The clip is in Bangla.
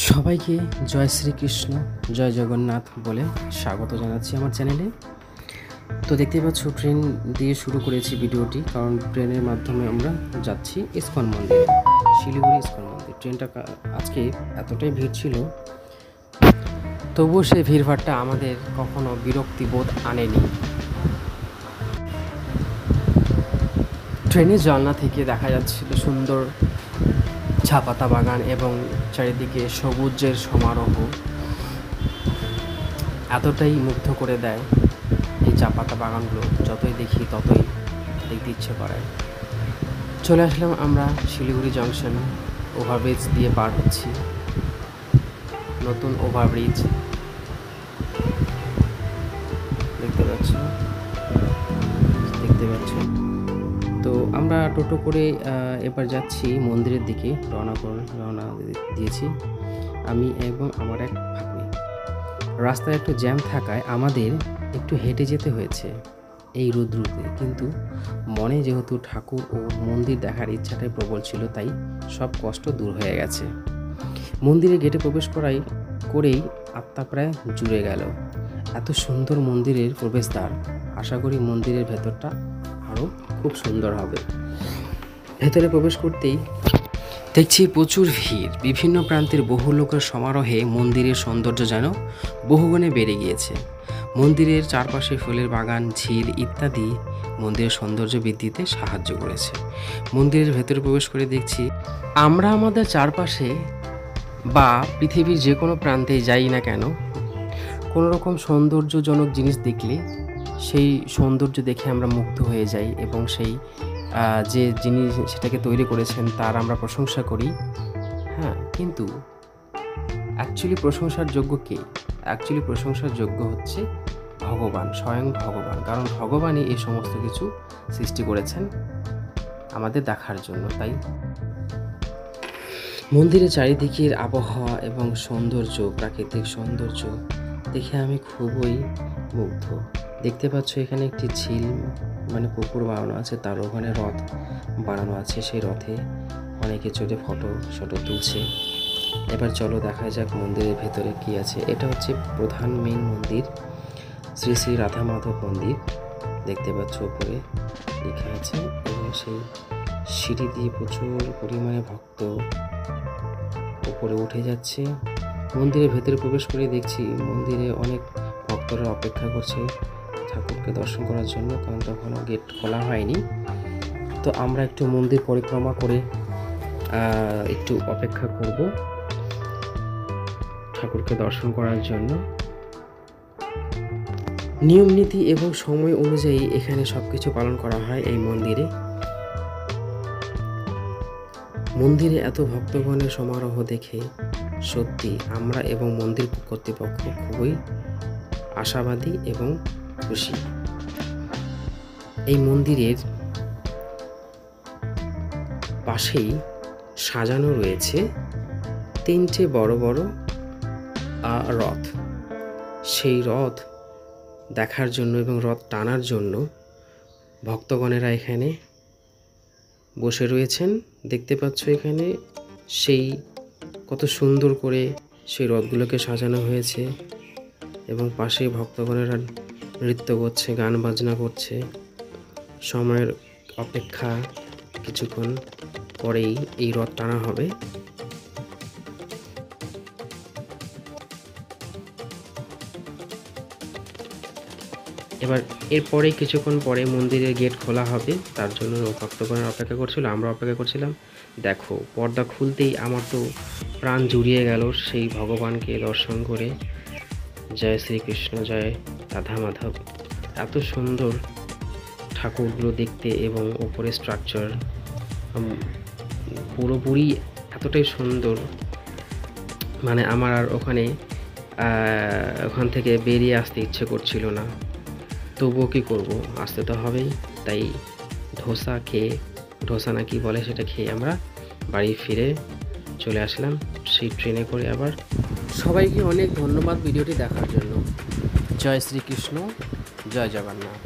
সবাইকে জয় শ্রীকৃষ্ণ, জয় জগন্নাথ বলে স্বাগত জানাচ্ছি আমার চ্যানেলে। তো দেখতেই পাচ্ছ ট্রেন দিয়ে শুরু করেছি ভিডিওটি, কারণ ট্রেনের মাধ্যমে আমরা যাচ্ছি ইস্কন মন্দির, শিলিগুড়ি ইস্কন মন্দির। ট্রেনটা আজকে এতটাই ভিড় ছিল, তবুও সেই ভিড়ভাড়টা আমাদের কখনো বিরক্তিবোধ আনেনি। ট্রেনের জানলা থেকে দেখা যাচ্ছিল সুন্দর চা পাতা বাগান এবং চারিদিকে সবুজের সমারোহ। এতটাই মুগ্ধ করে দেয় এই চা পাতা বাগানগুলো, যতই দেখি ততই দেখতে ইচ্ছে করে। চলে আসলাম আমরা শিলিগুড়ি জংশন, ওভারব্রিজ দিয়ে পার হচ্ছি, নতুন ওভারব্রিজ দেখতে পাচ্ছ। তো আমরা টোটো করে এবার যাচ্ছি মন্দিরের দিকে, রওনা দিয়েছি আমি এবং আমার এক ভাগ্নি। রাস্তায় একটু জ্যাম থাকায় আমাদের একটু হেঁটে যেতে হয়েছে এই রোদ্রুতে, কিন্তু মনে যেহেতু ঠাকুর ও মন্দির দেখার ইচ্ছাটাই প্রবল ছিল, তাই সব কষ্ট দূর হয়ে গেছে। মন্দিরে গেটে প্রবেশ করেই আত্মা প্রায় জুড়ে গেল। এত সুন্দর মন্দিরের প্রবেশদ্বার, আশা করি মন্দিরের ভেতরটা আরও খুব সুন্দর হবে। ভেতরে প্রবেশ করতেই দেখছি প্রচুর ভিড়, বিভিন্ন প্রান্তের বহু লোকের সমারোহে মন্দিরের সৌন্দর্য যেন বহুগুণে বেড়ে গিয়েছে। মন্দিরের চারপাশে ফুলের বাগান, ঝিল ইত্যাদি মন্দিরের সৌন্দর্য বৃদ্ধিতে সাহায্য করেছে। মন্দিরের ভেতরে প্রবেশ করে দেখছি আমরা আমাদের চারপাশে বা পৃথিবীর যে কোনো প্রান্তে যাই না কেন, কোনো রকম সৌন্দর্যজনক জিনিস দেখলে সেই সৌন্দর্য দেখে আমরা মুগ্ধ হয়ে যাই এবং সেই যে যিনি সেটাকে তৈরি করেছেন তার আমরা প্রশংসা করি। হ্যাঁ, কিন্তু অ্যাকচুয়ালি প্রশংসার যোগ্য কে? অ্যাকচুয়ালি প্রশংসার যোগ্য হচ্ছে ভগবান, স্বয়ং ভগবান। কারণ ভগবানই এই সমস্ত কিছু সৃষ্টি করেছেন আমাদের দেখার জন্য। তাই মন্দিরের চারিদিকের আবহাওয়া এবং সৌন্দর্য, প্রাকৃতিক সৌন্দর্য দেখে আমি খুবই মুগ্ধ। দেখতে পাচ্ছ এখানে একটি ঝিল মানে পুকুর বানানো আছে, তার ওখানে রথ বানানো আছে, সেই রথে অনেকে চড়ে ফটো তুলছে। এবার চলো দেখা যাক মন্দিরের ভেতরে কি আছে। এটা হচ্ছে প্রধান মেন মন্দির, শ্রী শ্রী রাধা মাধব মন্দির। দেখতে পাচ্ছ উপরে লেখা আছে, এবং সেই সিঁড়ি দিয়ে প্রচুর পরিমাণে ভক্ত উপরে উঠে যাচ্ছে। মন্দিরের ভেতরে প্রবেশ করে দেখছি মন্দিরে অনেক ভক্তরা অপেক্ষা করছে ঠাকুরকে দর্শন করার জন্য, কারণ তখনও গেট খোলা হয়নি। তো আমরা একটু মন্দির পরিক্রমা করে একটু অপেক্ষা করব ঠাকুরকে দর্শন করার জন্য। নিয়ম নীতি এবং সময় অনুযায়ী এখানে সবকিছু পালন করা হয় এই মন্দিরে। মন্দিরে এত ভক্তগণের সমারোহ দেখে সত্যি আমরা এবং মন্দির কর্তৃপক্ষ খুবই আশাবাদী এবং খুশি। এই মন্দিরের পাশেই সাজানো রয়েছে 3টে বড় বড় রথ। সেই রথ দেখার জন্য এবং রথ টানার জন্য ভক্তগণেরা এখানে বসে রয়েছেন। দেখতে পাচ্ছ এখানে সেই কত সুন্দর করে সেই রথগুলোকে সাজানো হয়েছে, এবং পাশে ভক্তগণেরা নৃত্য করছে, গান বাজনা করছে। সময়ের অপেক্ষা, কিছুক্ষণ পরেই এই রথ টানা হবে। এবার এরপরে কিছুক্ষণ পরে মন্দিরের গেট খোলা হবে, তার জন্য ভক্তগণের অপেক্ষা করছিল, আমরা অপেক্ষা করছিলাম। দেখো পর্দা খুলতেই আমার তো প্রাণ জুড়িয়ে গেল সেই ভগবানকে দর্শন করে। জয় শ্রীকৃষ্ণ, জয় রাধা মাধব। এত সুন্দর ঠাকুরগুলো দেখতে, এবং ওপরে স্ট্রাকচার পুরোপুরি এতটাই সুন্দর, মানে আমার আর ওখান থেকে বেরিয়ে আসতে ইচ্ছে করছিল না। তবুও কী করবো, আসতে তো হবেই। তাই ধোসা না কি বলে সেটা খেয়ে আমরা বাড়ি ফিরে চলে আসলাম সেই ট্রেনে করে। আবার সবাইকে অনেক ধন্যবাদ ভিডিওটি দেখার জন্য। জয় শ্রীকৃষ্ণ, জয় জগন্নাথ।